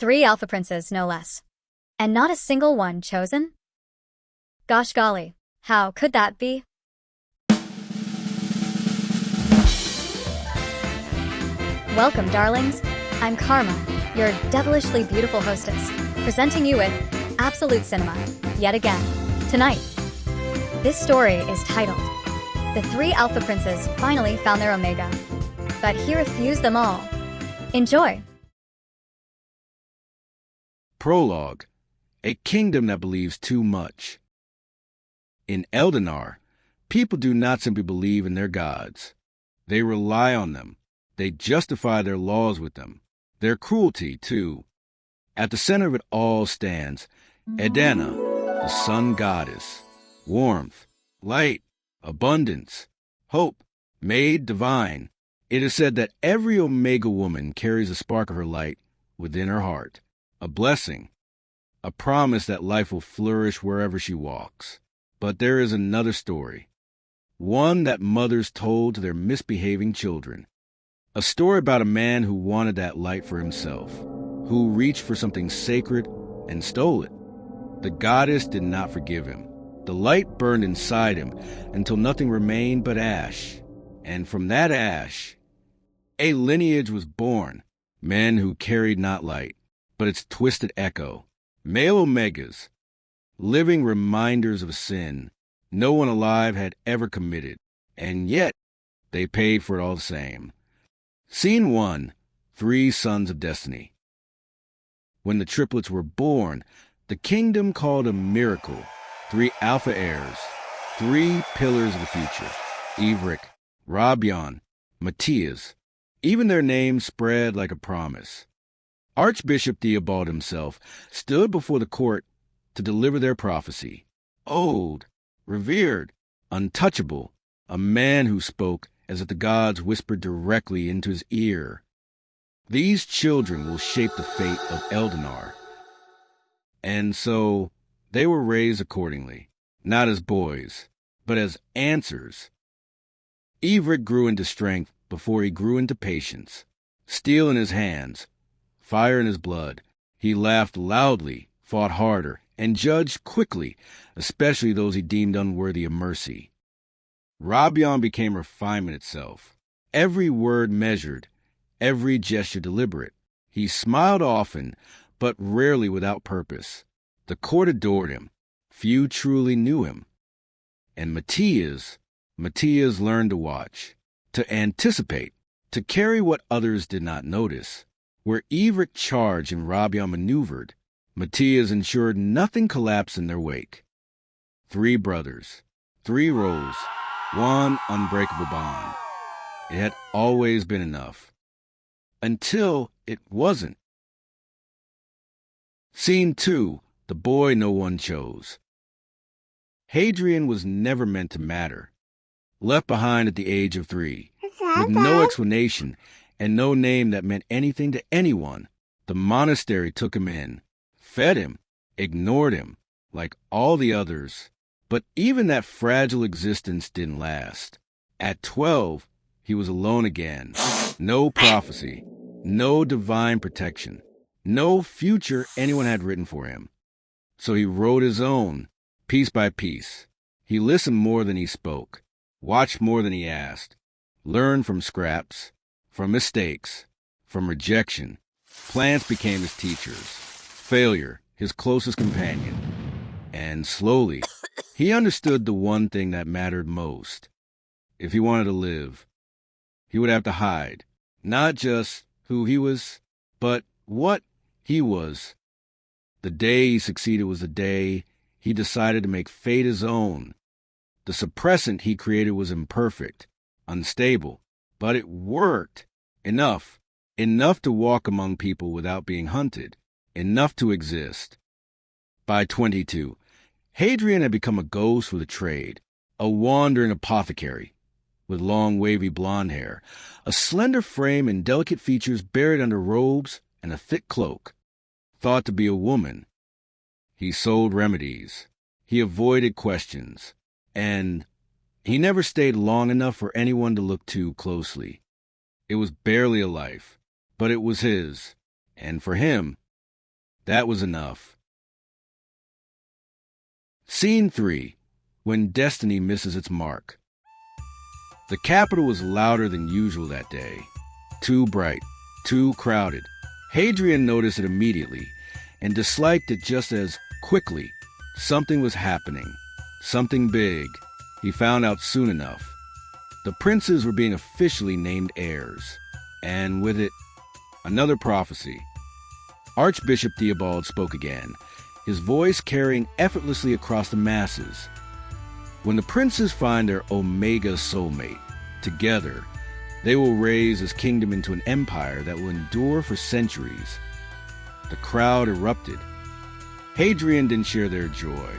3 alpha princes, no less. And not a single one chosen? Gosh golly, how could that be? Welcome, darlings. I'm Karma, your devilishly beautiful hostess, presenting you with absolute cinema, yet again, tonight. This story is titled, The 3 Alpha Princes Finally Found Their Omega, but he refused them all. Enjoy! Prologue, a kingdom that believes too much. In Eldinar, people do not simply believe in their gods. They rely on them. They justify their laws with them. Their cruelty, too. At the center of it all stands Edena, the sun goddess. Warmth, light, abundance, hope, made divine. It is said that every Omega woman carries a spark of her light within her heart. A blessing, a promise that life will flourish wherever she walks. But there is another story, one that mothers told to their misbehaving children. A story about a man who wanted that light for himself, who reached for something sacred and stole it. The goddess did not forgive him. The light burned inside him until nothing remained but ash. And from that ash, a lineage was born, men who carried not light, but its twisted echo. Male Omegas, living reminders of sin no one alive had ever committed, and yet they paid for it all the same. Scene 1, 3 Sons of Destiny. When the triplets were born, the kingdom called a miracle 3 alpha heirs, 3 pillars of the future. Ivric, Rabion, Matthias. Even their names spread like a promise. Archbishop Theobald himself stood before the court to deliver their prophecy. Old, revered, untouchable, a man who spoke as if the gods whispered directly into his ear. These children will shape the fate of Eldinar. And so they were raised accordingly, not as boys, but as answers. Ivric grew into strength before he grew into patience. Steel in his hands, fire in his blood. He laughed loudly, fought harder, and judged quickly, especially those he deemed unworthy of mercy. Rabion became refinement itself, every word measured, every gesture deliberate. He smiled often, but rarely without purpose. The court adored him. Few truly knew him. And Matthias learned to watch, to anticipate, to carry what others did not notice. Where Ivric charged and Rabion maneuvered, Matthias ensured nothing collapsed in their wake. 3 brothers, 3 roles, 1 unbreakable bond. It had always been enough. Until it wasn't. Scene 2, the boy no one chose. Hadrian was never meant to matter. Left behind at the age of 3, with no explanation and no name that meant anything to anyone, the monastery took him in, fed him, ignored him, like all the others. But even that fragile existence didn't last. At 12, he was alone again. No prophecy, no divine protection, no future anyone had written for him. So he wrote his own, piece by piece. He listened more than he spoke, watched more than he asked, learned from scraps, from mistakes, from rejection. Plants became his teachers, failure his closest companion. And slowly, he understood the one thing that mattered most. If he wanted to live, he would have to hide, not just who he was, but what he was. The day he succeeded was the day he decided to make fate his own. The suppressant he created was imperfect, unstable, but it worked. Enough to walk among people without being hunted, enough to exist. By 22, Hadrian had become a ghost with a trade, a wandering apothecary, with long wavy blonde hair, a slender frame and delicate features buried under robes and a thick cloak. Thought to be a woman. He sold remedies. He avoided questions. And he never stayed long enough for anyone to look too closely. It was barely a life, but it was his. And for him, That was enough. Scene 3. When destiny misses its mark. The capital was louder than usual that day. Too bright, too crowded. Hadrian noticed it immediately and disliked it just as quickly. Something was happening. Something big. He found out soon enough. The princes were being officially named heirs. And with it, another prophecy. Archbishop Theobald spoke again, his voice carrying effortlessly across the masses. When the princes find their Omega soulmate, together, they will raise his kingdom into an empire that will endure for centuries. The crowd erupted. Hadrian didn't share their joy.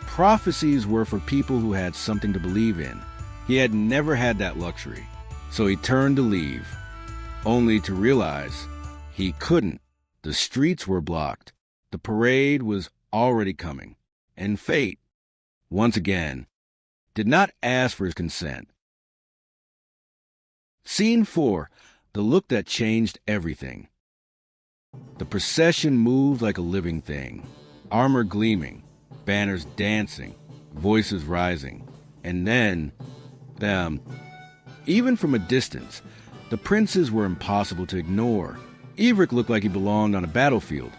Prophecies were for people who had something to believe in. He had never had that luxury, so he turned to leave, only to realize he couldn't. The streets were blocked. The parade was already coming, and fate, once again, did not ask for his consent. Scene 4. The look that changed everything. The procession moved like a living thing, armor gleaming, banners dancing, voices rising, and then, even from a distance, the princes were impossible to ignore. Ivric looked like he belonged on a battlefield,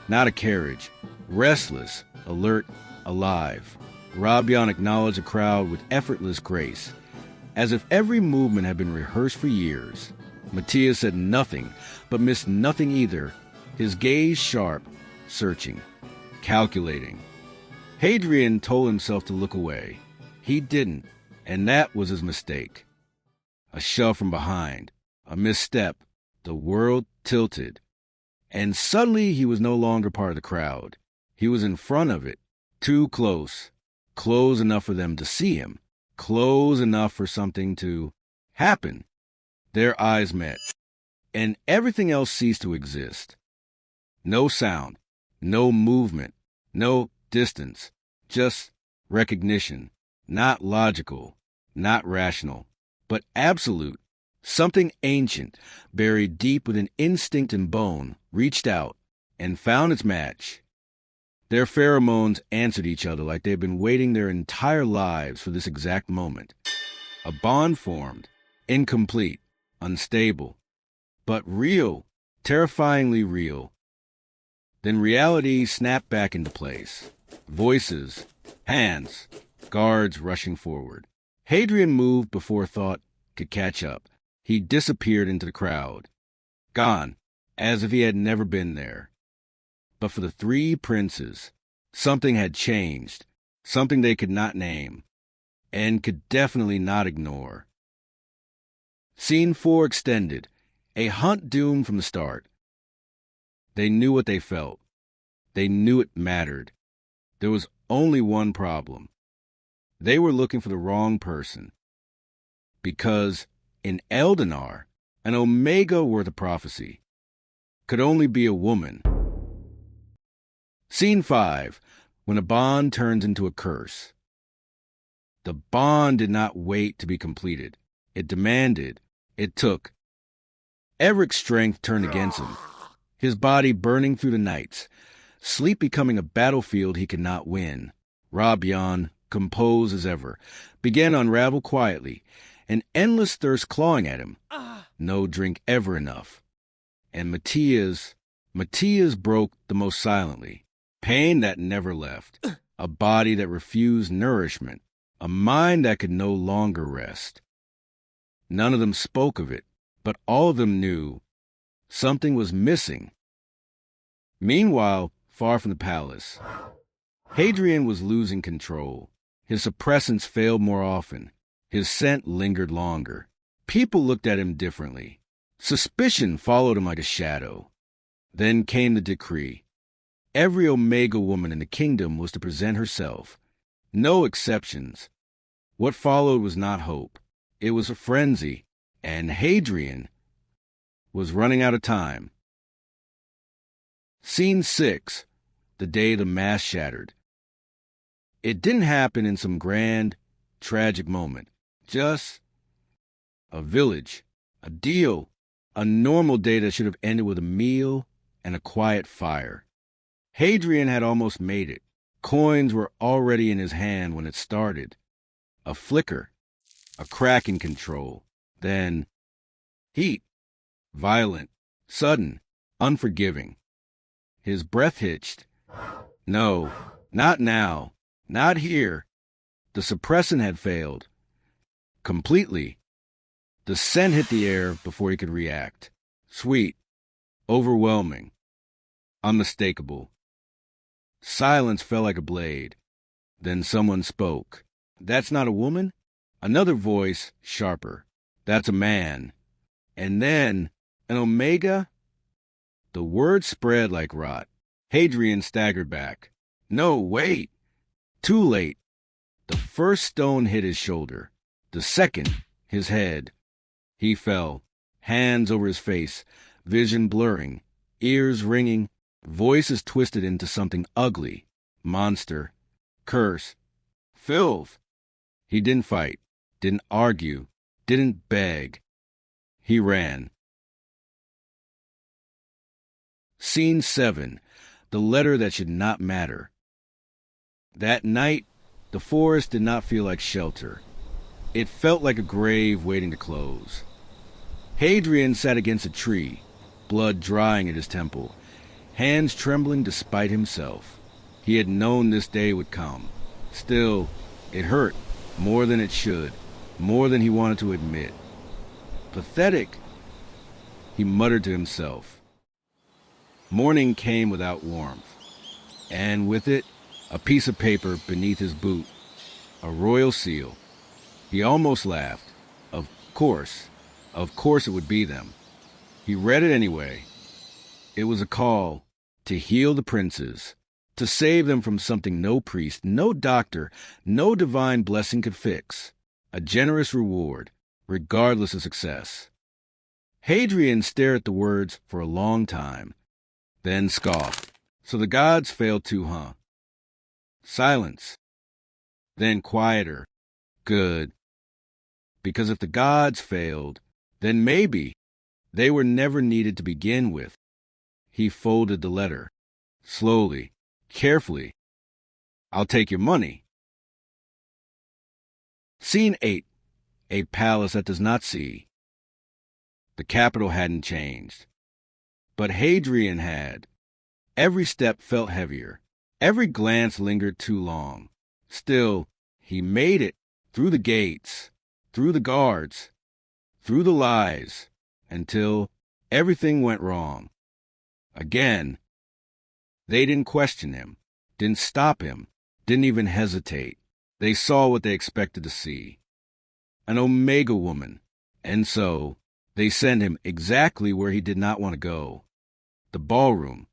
not a carriage, restless, alert, alive. Rabian acknowledged the crowd with effortless grace, as if every movement had been rehearsed for years. Matthias said nothing, but missed nothing either, his gaze sharp, searching, calculating. Hadrian told himself to look away. He didn't, and that was his mistake. A shove from behind, a misstep, the world tilted, and suddenly he was no longer part of the crowd. He was in front of it, too close, close enough for them to see him, close enough for something to happen. Their eyes met, and everything else ceased to exist. No sound, no movement, no distance, just recognition, not logical, not rational, but absolute. Something ancient, buried deep within instinct and bone, reached out and found its match. Their pheromones answered each other like they had been waiting their entire lives for this exact moment. A bond formed, incomplete, unstable, but real, terrifyingly real. Then reality snapped back into place. Voices, hands, guards rushing forward. Hadrian moved before thought could catch up. He disappeared into the crowd, gone, as if he had never been there. But for the three princes, something had changed, something they could not name, and could definitely not ignore. Scene 4 extended, a hunt doomed from the start. They knew what they felt. They knew it mattered. There was only one problem. They were looking for the wrong person. Because in Eldinar, an Omega worth of prophecy could only be a woman. Scene 5. When a bond turns into a curse. The bond did not wait to be completed. It demanded. It took. Evric's strength turned against him, his body burning through the nights, sleep becoming a battlefield he could not win. Rabian, composed as ever, began to unravel quietly, an endless thirst clawing at him. No drink ever enough. And Matthias broke the most silently. Pain that never left. A body that refused nourishment. A mind that could no longer rest. None of them spoke of it, but all of them knew something was missing. Meanwhile, far from the palace, Hadrian was losing control. His suppressants failed more often. His scent lingered longer. People looked at him differently. Suspicion followed him like a shadow. Then came the decree. Every Omega woman in the kingdom was to present herself. No exceptions. What followed was not hope. It was a frenzy, and Hadrian was running out of time. Scene 6. The day the mass shattered. It didn't happen in some grand, tragic moment. Just a village, a deal, a normal day that should have ended with a meal and a quiet fire. Hadrian had almost made it. Coins were already in his hand when it started. A flicker, a crack in control, then heat, violent, sudden, unforgiving. His breath hitched. No, not now, not here. The suppressant had failed. Completely. The scent hit the air before he could react. Sweet, overwhelming, unmistakable. Silence fell like a blade. Then someone spoke. That's not a woman? Another voice, sharper. That's a man. And then, an Omega? The word spread like rot. Hadrian staggered back. No, wait! Too late. The first stone hit his shoulder. The second, his head. He fell, hands over his face, vision blurring, ears ringing, voices twisted into something ugly. Monster. Curse. Filth. He didn't fight, didn't argue, didn't beg. He ran. Scene 7. The letter that should not matter. That night, the forest did not feel like shelter. It felt like a grave waiting to close. Hadrian sat against a tree, blood drying at his temple, hands trembling despite himself. He had known this day would come. Still, it hurt more than it should, more than he wanted to admit. Pathetic, he muttered to himself. Morning came without warmth, and with it, a piece of paper beneath his boot, a royal seal. He almost laughed. Of course it would be them. He read it anyway. It was a call to heal the princes, to save them from something no priest, no doctor, no divine blessing could fix. A generous reward, regardless of success. Hadrian stared at the words for a long time, then scoffed. So the gods failed too, huh? Silence. Then quieter. Good. Because if the gods failed, then maybe they were never needed to begin with. He folded the letter. Slowly, carefully. I'll take your money. Scene 8. A palace that does not see. The capital hadn't changed. But Hadrian had. Every step felt heavier. Every glance lingered too long. Still, he made it through the gates, through the guards, through the lies, until everything went wrong. Again, they didn't question him, didn't stop him, didn't even hesitate. They saw what they expected to see. An Omega woman. And so, they sent him exactly where he did not want to go. The ballroom.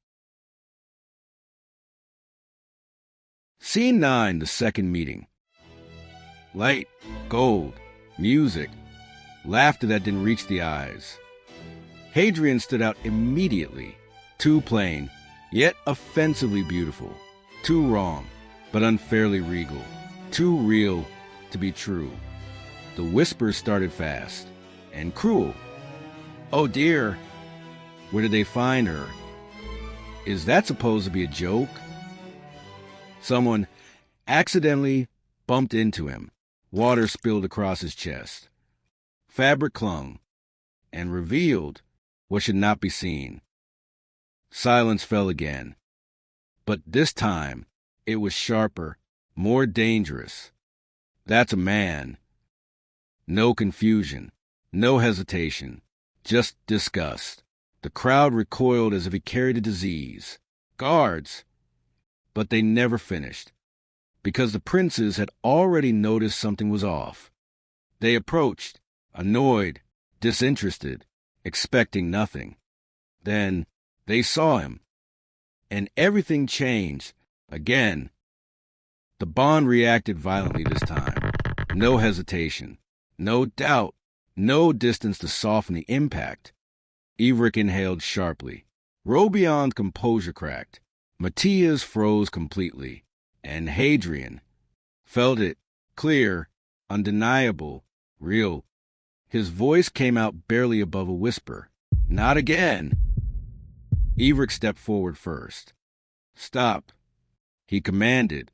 Scene 9, the second meeting. Light, gold, music, laughter that didn't reach the eyes. Hadrian stood out immediately. Too plain, yet offensively beautiful. Too wrong, but unfairly regal. Too real to be true. The whispers started fast and cruel. Oh dear, where did they find her? Is that supposed to be a joke? Someone accidentally bumped into him. Water spilled across his chest. Fabric clung and revealed what should not be seen. Silence fell again. But this time, it was sharper, more dangerous. That's a man. No confusion, no hesitation, just disgust. The crowd recoiled as if he carried a disease. Guards! But they never finished, because the princes had already noticed something was off. They approached, annoyed, disinterested, expecting nothing. Then they saw him, and everything changed again. The bond reacted violently this time. No hesitation, no doubt, no distance to soften the impact. Ivric inhaled sharply. Robion's composure cracked. Matthias froze completely. And Hadrian felt it, clear, undeniable, real. His voice came out barely above a whisper. Not again. Ivric stepped forward first. Stop, he commanded.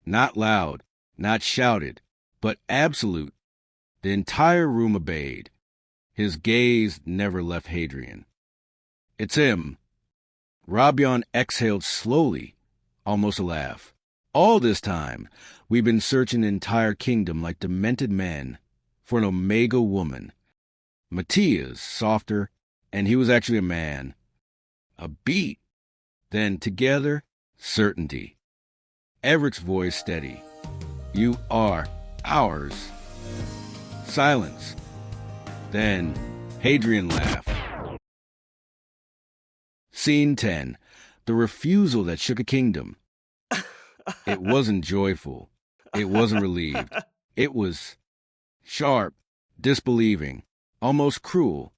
Not loud, not shouted, but absolute. The entire room obeyed. His gaze never left Hadrian. It's him. Robion exhaled slowly, almost a laugh. All this time, we've been searching the entire kingdom like demented men for an Omega woman. Matthias, softer, and he was actually a man. A beat. Then, together, certainty. Everett's voice steady. You are ours. Silence. Then, Hadrian laughed. Scene 10. The refusal that shook a kingdom. It wasn't joyful. It wasn't relieved. It was sharp, disbelieving, almost cruel.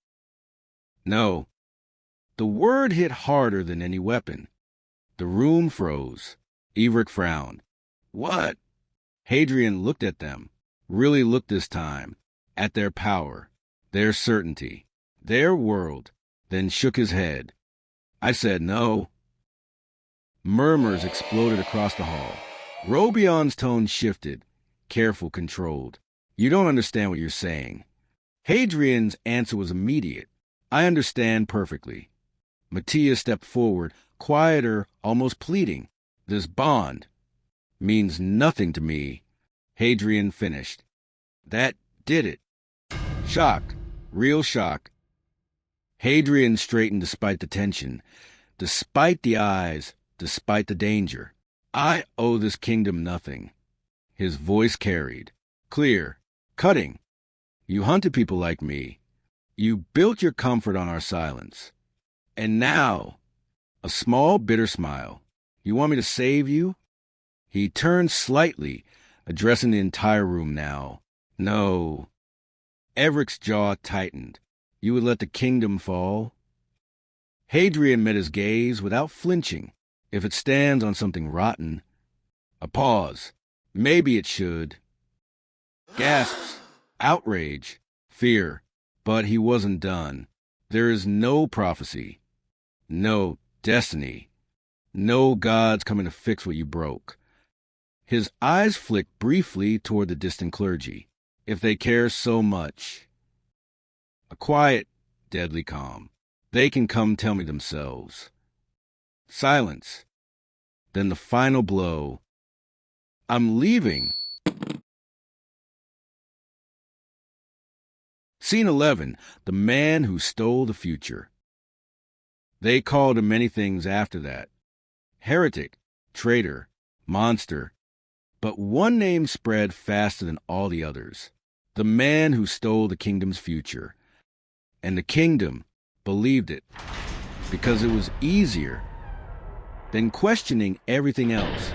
No. The word hit harder than any weapon. The room froze. Everic frowned. What? Hadrian looked at them, really looked this time, at their power, their certainty, their world, then shook his head. I said no. Murmurs exploded across the hall. Robion's tone shifted, careful, controlled. You don't understand what you're saying. Hadrian's answer was immediate. I understand perfectly. Matthias stepped forward, quieter, almost pleading. This bond means nothing to me. Hadrian finished. That did it. Shock, real shock. Hadrian straightened despite the tension, despite the eyes, despite the danger. I owe this kingdom nothing. His voice carried, clear, cutting. You hunted people like me. You built your comfort on our silence. And now, a small, bitter smile. You want me to save you? He turned slightly, addressing the entire room now. No. Everett's jaw tightened. You would let the kingdom fall? Hadrian met his gaze without flinching. If it stands on something rotten. A pause. Maybe it should. Gasps. Outrage. Fear. But he wasn't done. There is no prophecy. No destiny. No gods coming to fix what you broke. His eyes flicked briefly toward the distant clergy. If they care so much. A quiet, deadly calm. They can come tell me themselves. Silence. Then the final blow. I'm leaving. Scene 11. The man who stole the future. They called him many things after that. Heretic, traitor, monster. But one name spread faster than all the others. The man who stole the kingdom's future. And the kingdom believed it because it was easier than questioning everything else.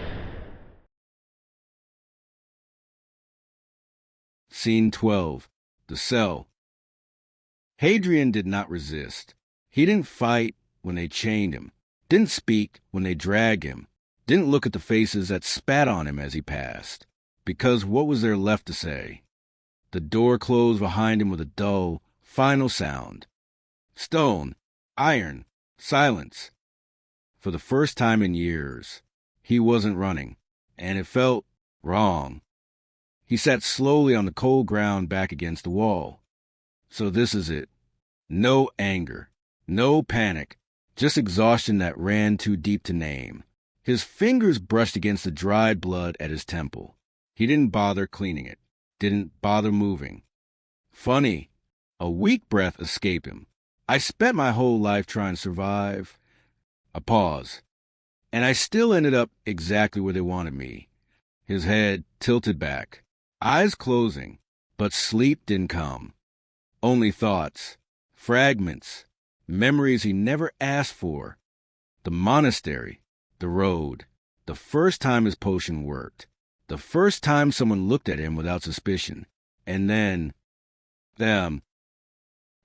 Scene 12. The cell. Hadrian did not resist. He didn't fight when they chained him, didn't speak when they dragged him, didn't look at the faces that spat on him as he passed, because what was there left to say? The door closed behind him with a dull, final sound. Stone, iron, silence. For the first time in years, he wasn't running, and it felt wrong. He sat slowly on the cold ground back against the wall. So this is it. No anger, no panic, just exhaustion that ran too deep to name. His fingers brushed against the dried blood at his temple. He didn't bother cleaning it, didn't bother moving. Funny, a weak breath escaped him. I spent my whole life trying to survive. A pause. And I still ended up exactly where they wanted me. His head tilted back, eyes closing, but sleep didn't come. Only thoughts, fragments, memories he never asked for. The monastery, the road, the first time his potion worked, the first time someone looked at him without suspicion, and then them.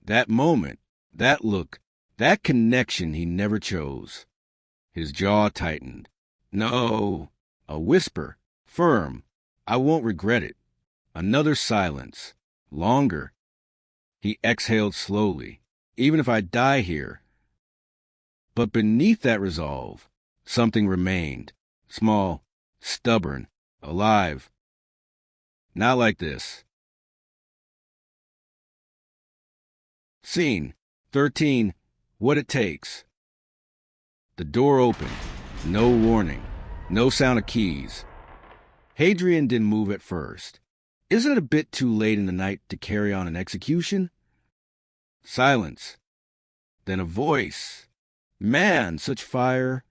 That moment, that look, that connection he never chose. His jaw tightened. No, a whisper, firm. I won't regret it. Another silence, longer. He exhaled slowly. Even if I die here. But beneath that resolve, Something remained. Small, stubborn, alive. Not like this. Scene 13. What it takes. The door opened. No warning. No sound of keys. Hadrian didn't move at first. Isn't it a bit too late in the night to carry on an execution? Silence. Then a voice. Man, such fire.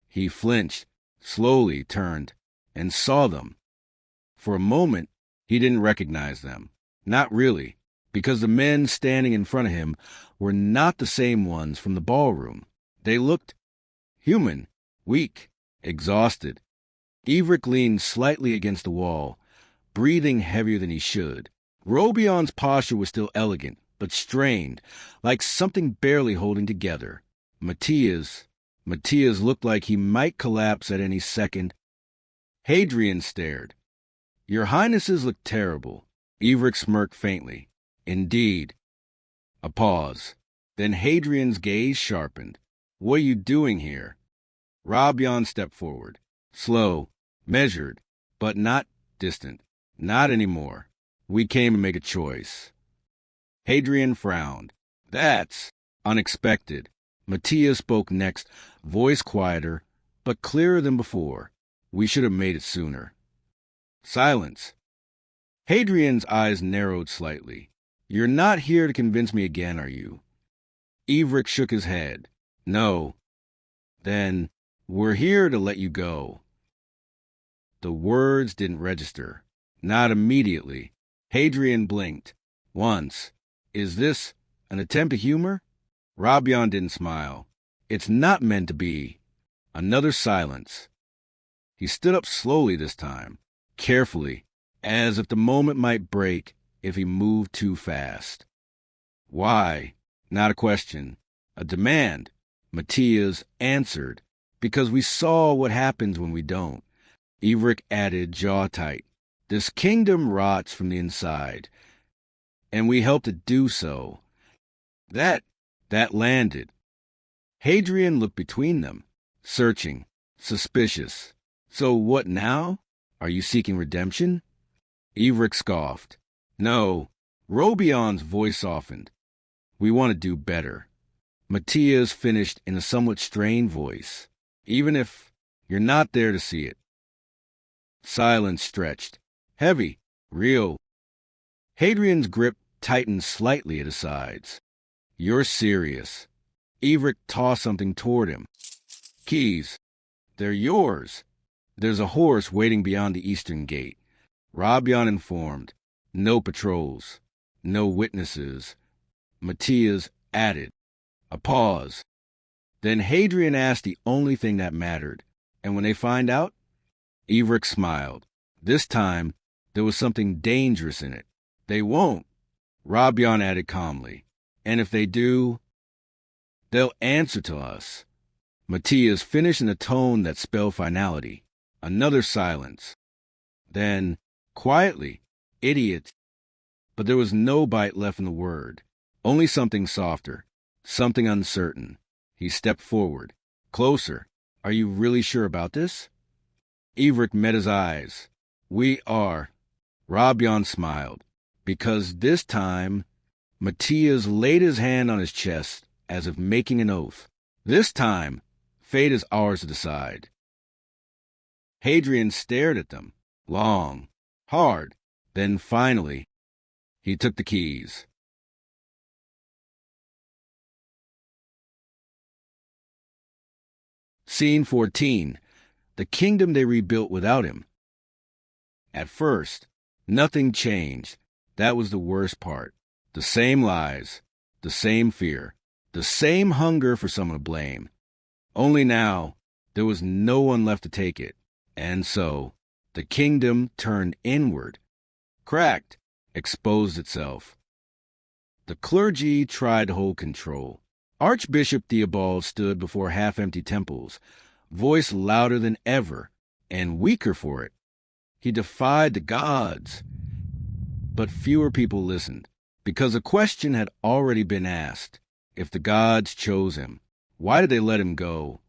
He flinched, slowly turned, and saw them. For a moment, he didn't recognize them. Not really, because the men standing in front of him were not the same ones from the ballroom. They looked human, weak, exhausted. Ivric leaned slightly against the wall, breathing heavier than he should. Robion's posture was still elegant, but strained, like something barely holding together. Matthias looked like he might collapse at any second. Hadrian stared. Your Highnesses look terrible. Ivric smirked faintly. Indeed. A pause. Then Hadrian's gaze sharpened. What are you doing here? Robion stepped forward. Slow, measured, but not distant. Not anymore. We came to make a choice. Hadrian frowned. That's unexpected. Matthias spoke next, voice quieter, but clearer than before. We should have made it sooner. Silence. Hadrian's eyes narrowed slightly. You're not here to convince me again, are you? Ivric shook his head. No. Then, we're here to let you go. The words didn't register. Not immediately. Hadrian blinked. Once. Is this an attempt at humor? Robion didn't smile. It's not meant to be. Another silence. He stood up slowly this time, carefully, as if the moment might break if he moved too fast. Why? Not a question. A demand. Matthias answered. Because we saw what happens when we don't. Ivric added, jaw tight. This kingdom rots from the inside, and we helped it do so. That landed. Hadrian looked between them, searching, suspicious. So what now? Are you seeking redemption? Ivric scoffed. No. Robion's voice softened. We want to do better. Matthias finished in a somewhat strained voice. Even if you're not there to see it. Silence stretched. Heavy. Real. Hadrian's grip tightened slightly at his sides. You're serious. Ivric tossed something toward him. Keys. They're yours. There's a horse waiting beyond the eastern gate. Robion informed. No patrols. No witnesses. Matthias added. A pause. Then Hadrian asked the only thing that mattered. And when they find out? Ivric smiled. This time, there was something dangerous in it. They won't. Robion added calmly. And if they do, they'll answer to us. Matthias finished in a tone that spelled finality. Another silence. Then, quietly, idiots. But there was no bite left in the word. Only something softer. Something uncertain. He stepped forward. Closer. Are you really sure about this? Ivric met his eyes. We are. Robion smiled. Because this time, Matthias laid his hand on his chest as if making an oath. This time, fate is ours to decide. Hadrian stared at them, long, hard. Then finally, he took the keys. Scene 14. The kingdom they rebuilt without him. At first, nothing changed. That was the worst part. The same lies, the same fear, the same hunger for someone to blame. Only now, there was no one left to take it. And so, the kingdom turned inward, cracked, exposed itself. The clergy tried to hold control. Archbishop Theobald stood before half-empty temples, voice louder than ever, and weaker for it. He defied the gods. But fewer people listened, because a question had already been asked. If the gods chose him, why did they let him go?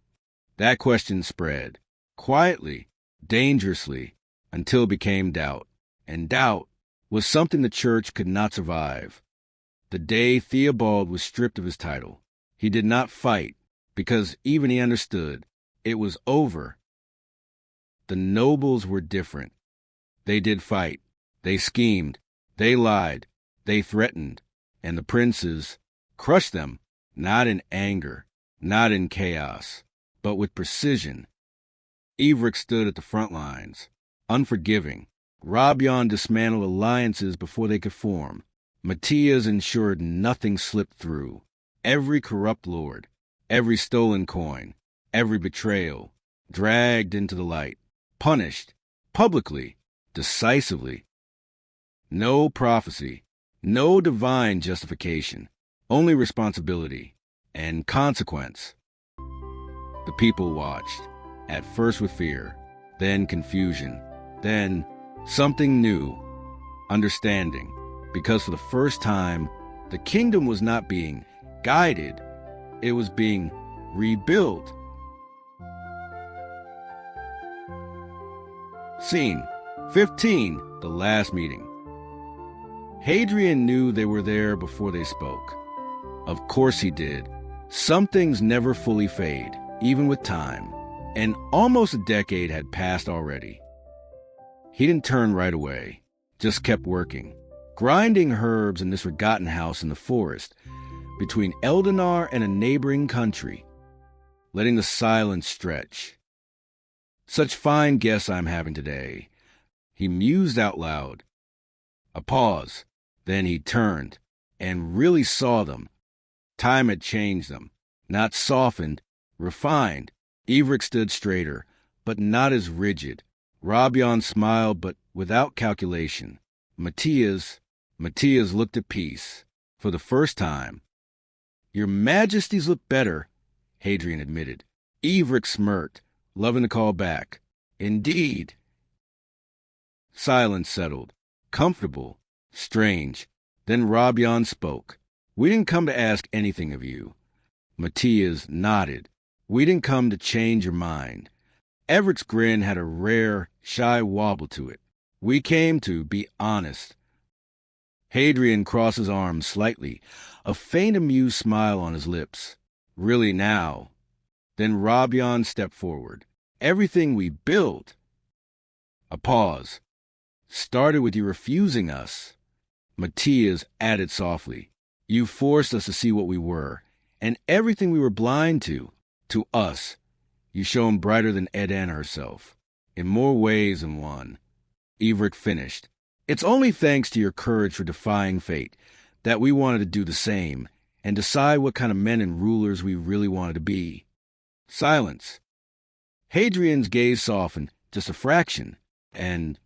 That question spread, quietly, dangerously, until it became doubt. And doubt was something the church could not survive. The day Theobald was stripped of his title, he did not fight, because even he understood it was over. The nobles were different. They did fight. They schemed. They lied. They threatened. And the princes crushed them, not in anger, not in chaos, but with precision. Ivric stood at the front lines, unforgiving. Robion dismantled alliances before they could form. Matthias ensured nothing slipped through. Every corrupt lord, every stolen coin, every betrayal, dragged into the light, punished, publicly, decisively. No prophecy, no divine justification, only responsibility and consequence. The people watched, at first with fear, then confusion, then something new, understanding, because for the first time, the kingdom was not being guided, it was being rebuilt. Scene 15, the last meeting. Hadrian knew they were there before they spoke. Of course he did. Some things never fully fade, even with time, and almost a decade had passed already. He didn't turn right away, just kept working, grinding herbs in this forgotten house in the forest, between Eldinar and a neighboring country, letting the silence stretch. Such fine guests I'm having today, he mused out loud. A pause, then he turned, and really saw them. Time had changed them, not softened, refined. Ivric stood straighter, but not as rigid. Robion smiled, but without calculation. Matthias looked at peace, for the first time. Your Majesties look better, Hadrian admitted. Ivric smirked, loving to call back. Indeed. Silence settled, comfortable, strange. Then Robion spoke. We didn't come to ask anything of you. Matthias nodded. We didn't come to change your mind. Everett's grin had a rare, shy wobble to it. We came to be honest. Hadrian crossed his arms slightly, a faint amused smile on his lips. Really now. Then Robion stepped forward. Everything we built. A pause. Started with you refusing us. Matthias added softly. You forced us to see what we were, and everything we were blind to us. You shone brighter than Edan herself, in more ways than one. Ivric finished. It's only thanks to your courage for defying fate that we wanted to do the same and decide what kind of men and rulers we really wanted to be. Silence. Hadrian's gaze softened just a fraction, and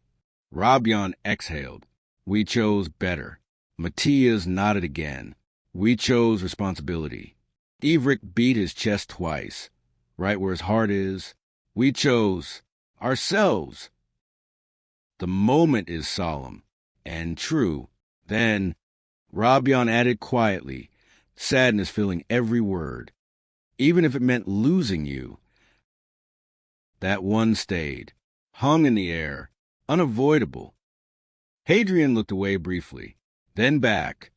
Robion exhaled. We chose better. Matthias nodded again. We chose responsibility. Ivric beat his chest twice, right where his heart is. We chose ourselves. The moment is solemn and true. Then Robion added quietly, sadness filling every word. Even if it meant losing you. That one stayed, hung in the air, unavoidable. Hadrian looked away briefly, then back.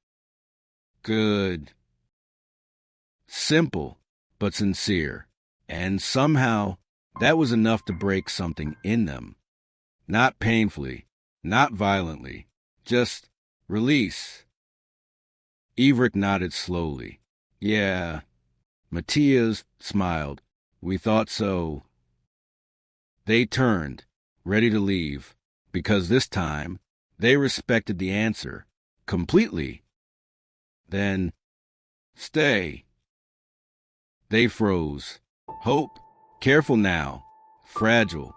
Good. Simple, but sincere. And somehow, that was enough to break something in them. Not painfully, not violently, just release. Ivric nodded slowly. Yeah. Matthias smiled. We thought so. They turned, ready to leave, because this time, they respected the answer, completely. Then, stay. They froze. Hope, careful now, fragile.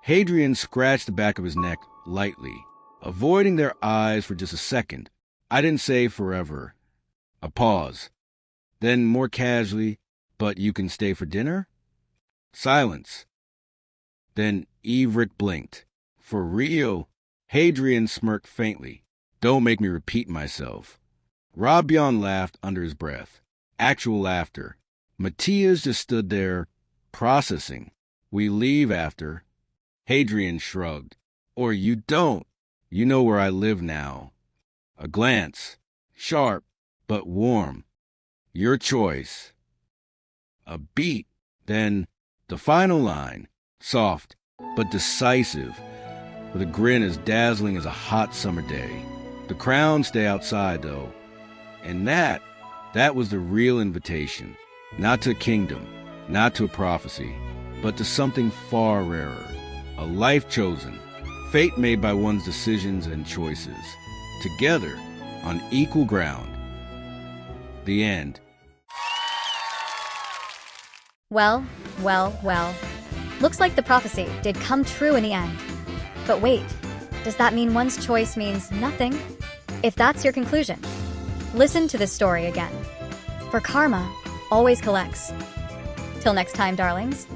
Hadrian scratched the back of his neck lightly, avoiding their eyes for just a second. I didn't say forever. A pause. Then more casually, but you can stay for dinner? Silence. Then Ivric blinked. For real? Hadrian smirked faintly. Don't make me repeat myself. Robion laughed under his breath. Actual laughter. Matthias just stood there, processing. We leave after. Hadrian shrugged. Or you don't. You know where I live now. A glance. Sharp, but warm. Your choice. A beat. Then the final line. Soft, but decisive, with a grin as dazzling as a hot summer day. The crowns stay outside, though. And that was the real invitation. Not to a kingdom, not to a prophecy, but to something far rarer. A life chosen, fate made by one's decisions and choices. Together, on equal ground. The end. Well. Looks like the prophecy did come true in the end. But wait, does that mean one's choice means nothing? If that's your conclusion, listen to this story again. For karma always collects. Till next time, darlings.